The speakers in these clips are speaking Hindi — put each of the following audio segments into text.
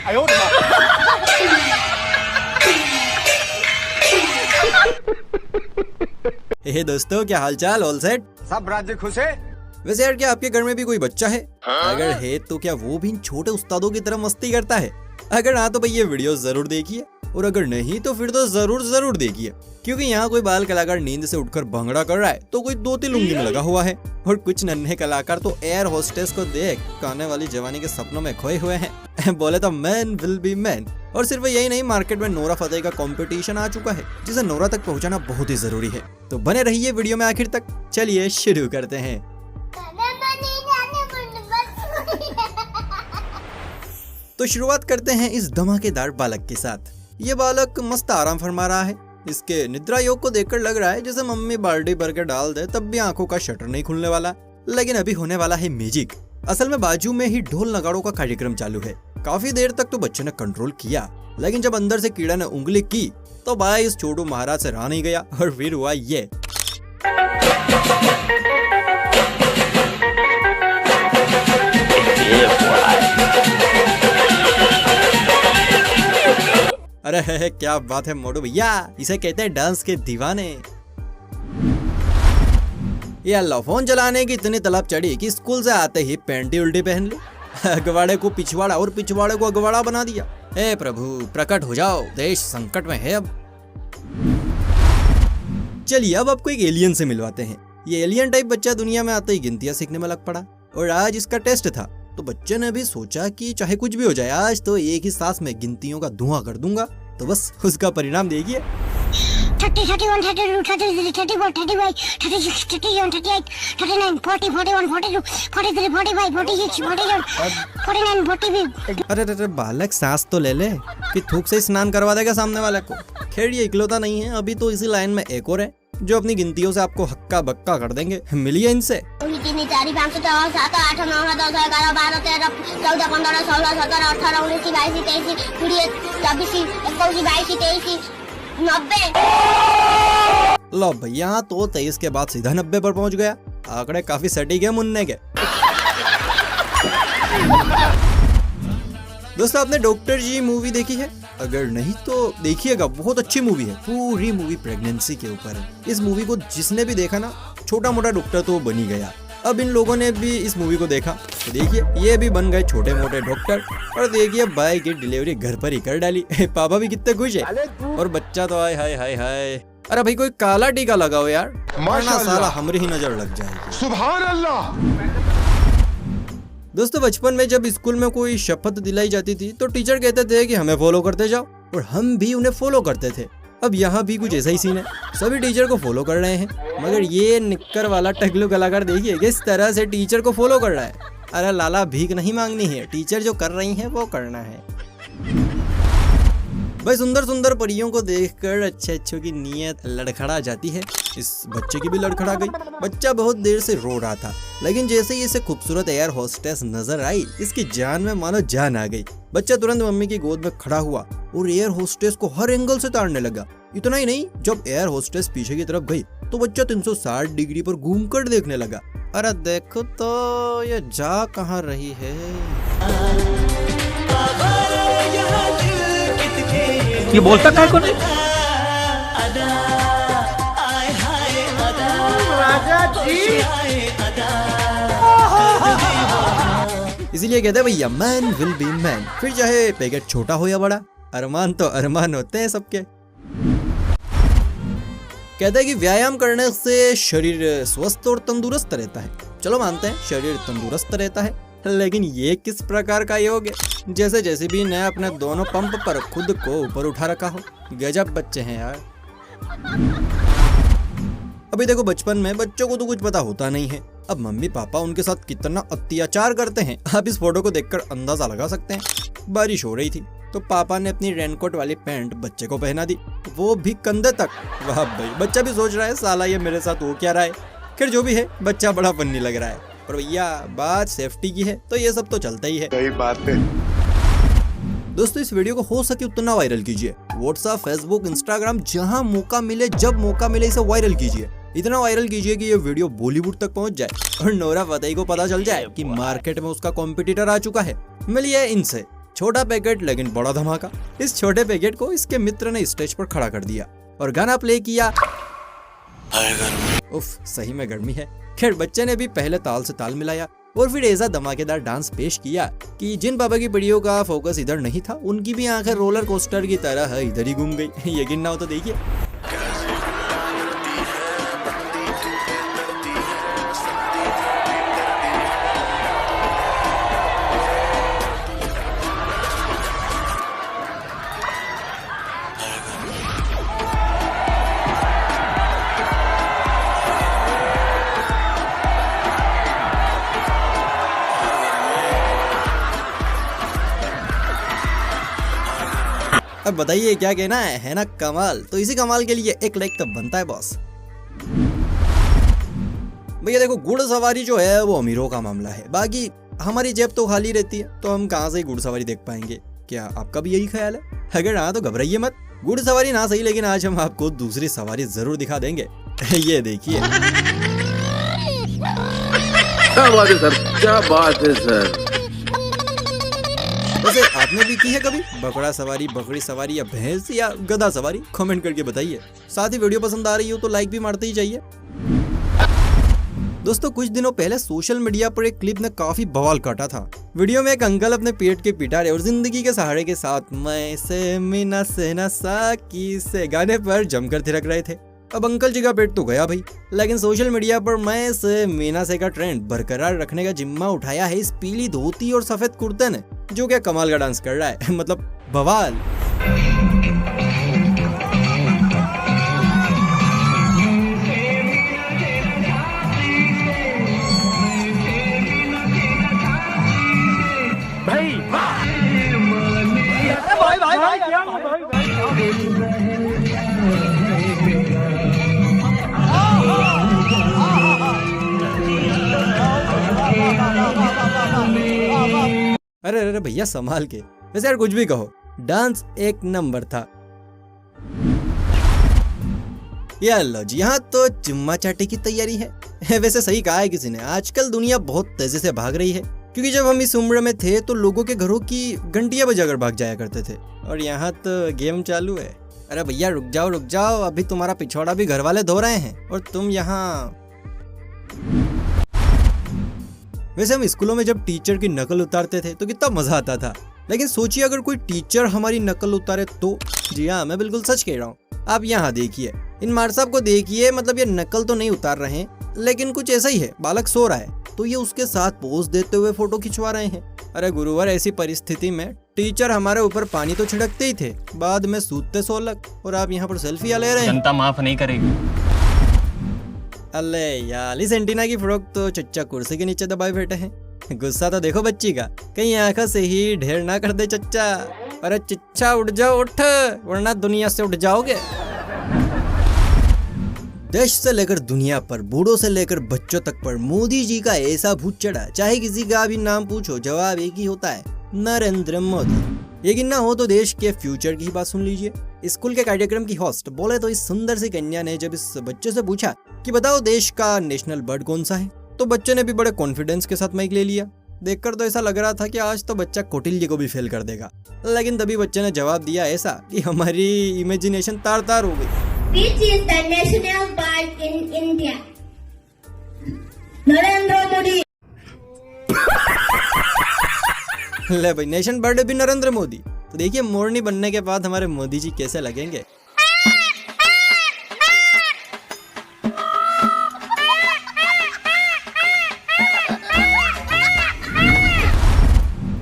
हे दोस्तों, क्या हालचाल? All set? सब राज्य खुश है? वैसे यार, क्या आपके घर में भी कोई बच्चा है? अगर है तो क्या वो भी इन छोटे उस्तादों की तरह मस्ती करता है? अगर हाँ तो भाई ये वीडियो जरूर देखिए, और अगर नहीं तो फिर तो जरूर देखिए, क्योंकि यहाँ कोई बाल कलाकार नींद से उठकर भंगड़ा कर रहा है तो कोई धोती लुंगी में लगा हुआ है, और कुछ नन्हे कलाकार तो एयर होस्टेस को देख आने वाली जवानी के सपनों में खोए हुए हैं। बोले तो मैन विल बी मैन। और सिर्फ यही नहीं, मार्केट में नोरा फतेही का कंपटीशन आ चुका है, जिसे नोरा तक पहुंचाना बहुत ही जरूरी है। तो बने रहिए वीडियो में आखिर तक। चलिए शुरू करते हैं। तो शुरुआत करते हैं इस धमाकेदार बालक के साथ। ये बालक मस्त आराम फरमा रहा है। इसके निद्रा योग को देखकर लग रहा है जैसे मम्मी बाल्टी भर के डाल दे तब भी आंखों का शटर नहीं खुलने वाला। लेकिन अभी होने वाला है मैजिक। असल में बाजू में ही ढोल नगाड़ों का कार्यक्रम चालू है। काफी देर तक तो बच्चे ने कंट्रोल किया, लेकिन जब अंदर से कीड़ा ने उंगली की तो भाई इस छोटू महाराज से रहा नहीं गया, और फिर हुआ ये। अरे है क्या बात है मोटू भैया, इसे कहते हैं डांस के दीवाने। ये अल्लाह, फोन चलाने की इतनी तलब चढ़ी कि स्कूल से आते ही पैंटी उल्टी पहन ली। अगवाड़े को पिछवाड़ा और पिछवाड़े को अगवाड़ा बना दिया। हे प्रभु प्रकट हो जाओ, देश संकट में है अब। चलिए अब आपको एक एलियन से मिलवाते हैं। ये एलियन टाइप बच्चा दुनिया में आते ही गिनतियां सीखने में लग पड़ा, और आज इसका टेस्ट था। तो बच्चे ने भी सोचा कि चाहे कुछ भी हो जाए, आज तो एक ही सांस में गिनतियों का धुआं कर दूंगा। तो बस उसका परिणाम देखिए। 30, 31, 32, 33, 34, 35, 36, 37, 38, 39, 40, 41, 42, 43, 45, 46, 47, 49, 40। अरे बालक, सांस तो ले ले कि थूक से स्नान करवा देगा सामने वाले को। खैर ये इकलौता नहीं है, अभी तो इसी लाइन में एक और है जो अपनी गिनतियों से आपको हक्का बक्का कर देंगे। मिलिए इनसे। 3, 4, 5, 6, 7, 8, 9, 10, 11, 12, 13, 14, 15, 16, 17, 18, 19, 20, 23, 24, 25, 21, 22, 23, 90। लो भैया, तो 23 के बाद सीधा 90 पर पहुंच गया। आंकड़े काफी सटीक है मुन्ने के। दोस्तों, आपने डॉक्टर जी मूवी देखी है? अगर नहीं तो देखिएगा, बहुत अच्छी मूवी है। पूरी मूवी प्रेगनेंसी के ऊपर है। इस मूवी को जिसने भी देखा ना, छोटा मोटा डॉक्टर तो बन ही गया। अब इन लोगों ने भी इस मूवी को देखा तो देखिए ये भी बन गए छोटे मोटे डॉक्टर। और देखिए भाई की डिलीवरी घर पर ही कर डाली। पापा भी कितने खुश है, और बच्चा तो हाय हाय हाय हाय। अरे भाई कोई काला टीका लगाओ यार, वरना साला हमरी ही नजर लग जाएगी। सुभान अल्लाह। दोस्तों, बचपन में जब स्कूल में कोई शपथ दिलाई जाती थी तो टीचर कहते थे कि हमें फॉलो करते जाओ, और हम भी उन्हें फॉलो करते थे। अब यहाँ भी कुछ ऐसा ही सीन है, सभी टीचर को फॉलो कर रहे हैं, मगर ये निक्कर वाला टकलू कलाकार देखिए किस तरह से टीचर को फॉलो कर रहा है। अरे लाला, भीख नहीं मांगनी है, टीचर जो कर रही हैं वो करना है। भाई सुंदर सुंदर परियों को देखकर अच्छे की नीयत लड़खड़ा जाती है। इस बच्चे की भी लड़खड़ा गई। बच्चा बहुत देर से रो रहा था, लेकिन जैसे ही इसे खूबसूरत एयर होस्टेस नजर आई, इसकी जान में मानो जान आ गई। बच्चा तुरंत मम्मी की गोद में खड़ा हुआ और एयर होस्टेस को हर एंगल से ताड़ने लगा। इतना ही नहीं, जब एयर होस्टेस पीछे की तरफ गई तो बच्चा 360 डिग्री पर घूमकर देखने लगा। अरे देखो तो ये जा कहाँ रही है। ये बोलता क्या कौन है? इसीलिए कहते हैं भैया, मैन विल बी मैन। फिर चाहे पैकेट छोटा हो या बड़ा, अरमान तो अरमान होते हैं सबके। कहते हैं कि व्यायाम करने से शरीर स्वस्थ और तंदुरुस्त रहता है। चलो मानते हैं शरीर तंदुरुस्त रहता है, लेकिन ये किस प्रकार का योग है? जैसे जेसीबी ने अपने दोनों पंप पर खुद को ऊपर उठा रखा हो। गजब बच्चे हैं यार। अभी देखो, बचपन में बच्चों को तो कुछ पता होता नहीं है। अब मम्मी पापा उनके साथ कितना अत्याचार करते हैं, आप इस फोटो को देखकर अंदाजा लगा सकते हैं। बारिश हो रही थी तो पापा ने अपनी रेनकोट वाली पैंट बच्चे को पहना दी, वो भी कंधे तक। वाह भाई, बच्चा भी सोच रहा है साला ये मेरे साथ हो क्या रहा है। खैर जो भी है, बच्चा बड़ा फन्नी लग रहा है। पर भैया बात सेफ्टी की है तो ये सब तो चलता ही है। सही बात है। दोस्तों, इस वीडियो को हो सके उतना वायरल कीजिए। व्हाट्सएप, फेसबुक, इंस्टाग्राम, जहां मौका मिले, जब मौका मिले इसे वायरल कीजिए। इतना वायरल कीजिए कि ये वीडियो बॉलीवुड तक पहुंच जाए और नोरा फतेही को पता चल जाए कि मार्केट में उसका कॉम्पिटिटर आ चुका है। मिलिए इनसे। छोटा पैकेट लेकिन बड़ा धमाका। इस छोटे पैकेट को इसके मित्र ने स्टेज पर खड़ा कर दिया और गाना प्ले किया। उफ, सही में गर्मी है। खैर बच्चे ने भी पहले ताल से ताल मिलाया और फिर ऐसा धमाकेदार डांस पेश किया कि जिन पापा की पीढ़ियों का फोकस इधर नहीं था उनकी भी आंखें रोलर कोस्टर की तरह इधर ही घूम गई। यकीन ना हो तो देखिए। अब बताइए क्या कहना है ना कमाल। तो इसी कमाल के लिए एक लाइक तो बनता है बॉस। भैया देखो, घुड़सवारी जो है वो अमीरों का मामला है, बाकी हमारी जेब तो खाली रहती है, तो हम कहाँ से घुड़सवारी देख पाएंगे। क्या आपका भी यही ख्याल है? अगर हाँ तो घबराइए मत, घुड़सवारी ना सही लेकिन आज हम आपको दूसरी सवारी जरूर दिखा देंगे। ये देखिए। क्या बात है सर, क्या बात है सर। वैसे आपने भी की है कभी बकरा सवारी, बकरी सवारी या भैंस या गधा सवारी? कमेंट करके बताइए। साथ ही वीडियो पसंद आ रही हो तो लाइक भी मारते ही जाइए। दोस्तों कुछ दिनों पहले सोशल मीडिया पर एक क्लिप ने काफी बवाल काटा था। वीडियो में एक अंकल अपने पेट के पिटारे और जिंदगी के सहारे के साथ मैं से मीना से ना साकी से गाने पर जमकर थिरक रहे थे। अब अंकल जी का पेट तो गया भाई, लेकिन सोशल मीडिया पर मैं से मीना से का ट्रेंड बरकरार रखने का जिम्मा उठाया है इस पीली धोती और सफेद कुर्ते ने, जो क्या कमाल का डांस कर रहा है। मतलब बवाल। भाई अरे अरे भैया संभाल के। वैसे यार कुछ भी कहो, डांस एक नंबर था। यार लो जी, यहाँ तो चुम्मा चाटे की तैयारी है। वैसे सही कहा है किसी ने, आजकल दुनिया बहुत तेजी से भाग रही है, क्योंकि जब हम इस उम्र में थे तो लोगों के घरों की घंटियां बजाकर भाग जाया करते थे, और यहाँ तो गेम चालू है। अरे भैया रुक जाओ, अभी तुम्हारा पिछवाड़ा भी घर वाले धो रहे हैं और तुम यहाँ। वैसे हम स्कूलों में जब टीचर की नकल उतारते थे तो कितना मजा आता था, लेकिन सोचिए अगर कोई टीचर हमारी नकल उतारे तो। जी हाँ, मैं बिल्कुल सच कह रहा हूँ। आप यहाँ देखिए, इन मार साहब को देखिए, मतलब ये नकल तो नहीं उतार रहे हैं, लेकिन कुछ ऐसा ही है। बालक सो रहा है तो ये उसके साथ पोज देते हुए फोटो खिंचवा रहे हैं। अरे गुरुवर, ऐसी परिस्थिति में टीचर हमारे ऊपर पानी तो छिड़कते ही थे, बाद में सूतते सोलक, और आप यहाँ पर सेल्फियां ले रहे हैं। जनता माफ नहीं करेगी। अले यार, इस एंटीना की फ्रॉक तो चच्चा कुर्सी के नीचे दबाए बैठे हैं। गुस्सा तो देखो बच्ची का, कहीं आंखों से ही ढेर ना कर दे चच्चा। अरे चिच्चा उठ जाओ, उठ, वरना दुनिया से उठ जाओगे। देश से लेकर दुनिया पर, बूढ़ों से लेकर बच्चों तक पर मोदी जी का ऐसा भूत चढ़ा, चाहे किसी का भी नाम पूछो जवाब एक ही होता है, नरेंद्र मोदी। यकीन ना हो तो देश के फ्यूचर की बात सुन लीजिए। स्कूल के कार्यक्रम की होस्ट बोले तो इस सुंदर सी कन्या ने जब इस बच्चे से पूछा कि बताओ देश का नेशनल बर्ड कौन सा है, तो बच्चे ने भी बड़े कॉन्फिडेंस के साथ माइक ले लिया। देखकर तो ऐसा लग रहा था कि आज तो बच्चा कौटिल्य को भी फेल कर देगा, लेकिन तभी बच्चे ने जवाब दिया ऐसा कि हमारी इमेजिनेशन तार तार हो गई। Which is the national bird in India? Narendra Modi. ले भाई, नेशन बर्ड भी नरेंद्र मोदी। तो देखिए मोरनी बनने के बाद हमारे मोदी जी कैसे लगेंगे।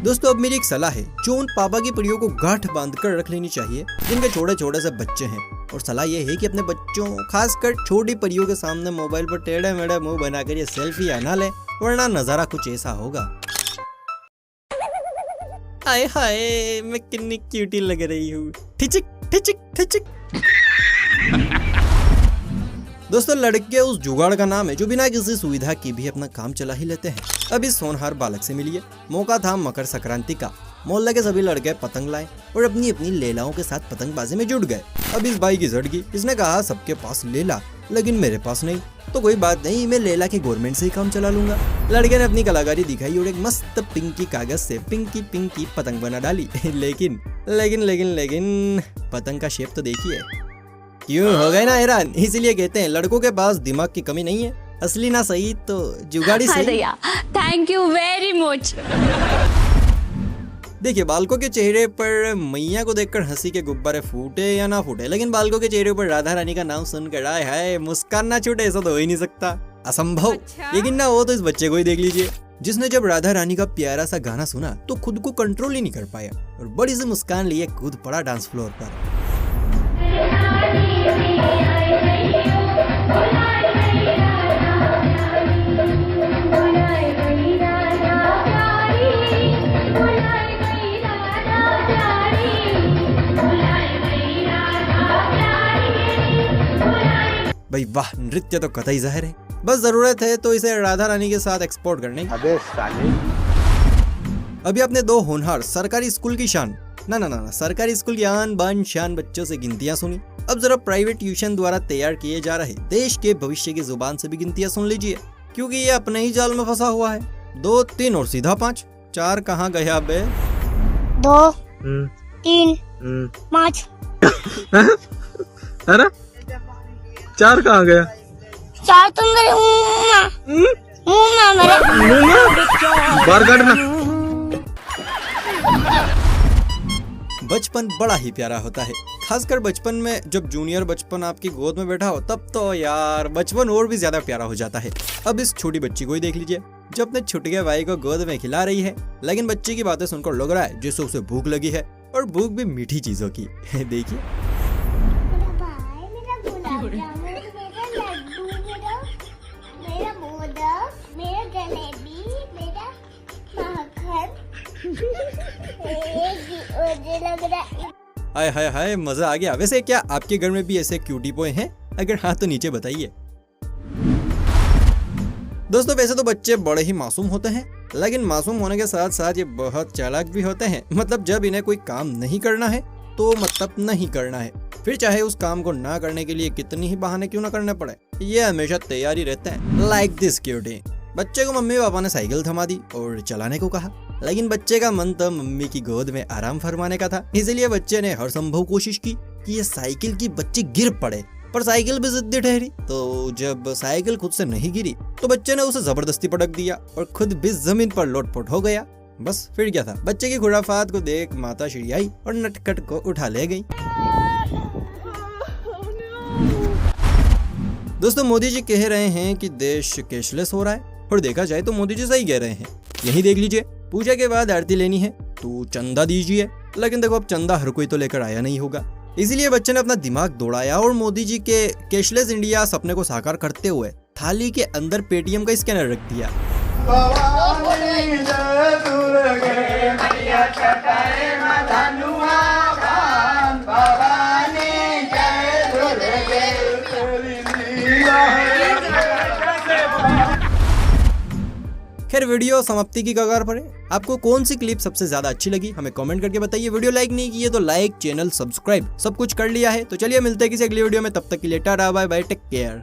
दोस्तों अब मेरी एक सलाह है जो उन पापा की पीढ़ियों को गांठ बांध कर रख लेनी चाहिए जिनके छोटे छोटे से बच्चे हैं, और सलाह ये है कि अपने बच्चों खासकर छोटी परियों के सामने मोबाइल पर टेढ़े मेढ़े मुंह बनाकर ये सेल्फी ना ले, वरना नजारा कुछ ऐसा होगा। हाय हाय, मैं कितनी क्यूटी लग रही हूँ, ठिचिक ठिचिक ठिचिक। दोस्तों लड़के उस जुगाड़ का नाम है जो बिना किसी सुविधा की भी अपना काम चला ही लेते हैं। अब इस होनहार बालक से मिलिए। मौका था मकर संक्रांति का, मोहल्ले के सभी लड़के पतंग लाए और अपनी अपनी लेलाओं के साथ पतंगबाजी में जुट गए। अब इस भाई की झड़की, इसने कहा सबके पास लेला लेकिन मेरे पास नहीं, तो कोई बात नहीं, मैं लैला के गवर्नमेंट से ही काम चला लूंगा। लड़के ने अपनी कलाकारी दिखाई और एक मस्त पिंकी कागज से पिंकी पिंकी पतंग बना डाली। लेकिन लेकिन लेकिन लेकिन पतंग का शेप तो देखिए। क्यों हो गए ना हैरान? इसलिए कहते हैं लड़कों के पास दिमाग की कमी नहीं है, असली ना सही तो जुगाड़ी सही। Thank you very much. देखिए, बालकों के चेहरे पर मैया को देखकर हंसी के गुब्बारे फूटे या ना फूटे, लेकिन बालकों के चेहरे पर राधा रानी का नाम सुनकर आए हाय मुस्कान ना छूटे, ऐसा तो हो ही नहीं सकता, असंभव। लेकिन ना हो तो इस बच्चे को ही देख लीजिए, जिसने जब राधा रानी का प्यारा सा गाना सुना तो खुद को कंट्रोल ही नहीं कर पाया और बड़ी सी मुस्कान लिए कूद पड़ा डांस फ्लोर पर। भाई वाह, नृत्य तो कतई ज़ाहिर है, बस जरूरत है तो इसे राधा रानी के साथ एक्सपोर्ट करने की। अबे साले। अभी आपने दो होनहार सरकारी स्कूल की शान ना सरकारी स्कूल की आन बान शान बच्चों से गिनतियां सुनी। अब जरा प्राइवेट ट्यूशन द्वारा तैयार किए जा रहे देश के भविष्य की जुबान से भी गिनतियां सुन लीजिए, क्योंकि ये अपने ही जाल में फंसा हुआ है। 2 3 और सीधा 5, 4 कहाँ गया बे? 2 3 5। अरे 4 कहाँ गया? 4 तो मेरे मुंह में मेरे। बाहर काटना। बचपन बड़ा ही प्यारा होता है, खासकर बचपन में जब जूनियर बचपन आपकी गोद में बैठा हो, तब तो यार बचपन और भी ज्यादा प्यारा हो जाता है। अब इस छोटी बच्ची को ही देख लीजिए, जो अपने छुटके भाई को गोद में खिला रही है, लेकिन बच्ची की बातें सुनकर लग रहा है जैसे उसे भूख लगी है, और भूख भी मीठी चीजों की। देखिए, मेरा मोदक, मेरा जलेबी, मेरा माखन। मुझे लग रहा है। हाय हाय हाय, मजा आ गया। वैसे क्या आपके घर में भी ऐसे क्यूटी बॉय हैं? अगर हाँ तो नीचे बताइए। दोस्तों, वैसे तो बच्चे बड़े ही मासूम होते हैं, लेकिन मासूम होने के साथ साथ ये बहुत चालाक भी होते हैं। मतलब जब इन्हें कोई काम नहीं करना है तो मतलब नहीं करना है, फिर चाहे उस काम को ना करने के लिए कितनी ही बहाने क्यों ना करने पड़े, ये हमेशा तैयार ही रहते हैं। Like this cutie. बच्चे को मम्मी पापा ने साइकिल थमा दी और चलाने को कहा, लेकिन बच्चे का मन तो मम्मी की गोद में आराम फरमाने का था। इसलिए बच्चे ने हर संभव कोशिश की कि ये साइकिल की बच्ची गिर पड़े, पर साइकिल भी जिद्दी ठहरी। तो जब साइकिल खुद से नहीं गिरी तो बच्चे ने उसे जबरदस्ती पटक दिया और खुद भी जमीन पर लोटपोट हो गया। बस फिर क्या था, बच्चे की खुराफात को देख माता श्री आई और नटखट को उठा ले गई। दोस्तों, मोदी जी कह रहे हैं कि देश कैशलेस हो रहा है, और देखा जाए तो मोदी जी सही कह रहे हैं। यही देख लीजिए, पूजा के बाद आरती लेनी है तो चंदा दीजिए, लेकिन देखो अब चंदा हर कोई तो लेकर आया नहीं होगा। इसीलिए बच्चे ने अपना दिमाग दौड़ाया और मोदी जी के कैशलेस इंडिया सपने को साकार करते हुए थाली के अंदर पेटीएम का स्कैनर रख दिया। खैर, वीडियो समाप्ति की कगार पर है। आपको कौन सी क्लिप सबसे ज्यादा अच्छी लगी हमें कमेंट करके बताइए। वीडियो लाइक नहीं की है तो लाइक, चैनल सब्सक्राइब सब कुछ कर लिया है। तो चलिए मिलते हैं किसी अगली वीडियो में, तब तक के लिए टाटा बाय बाय, टेक केयर।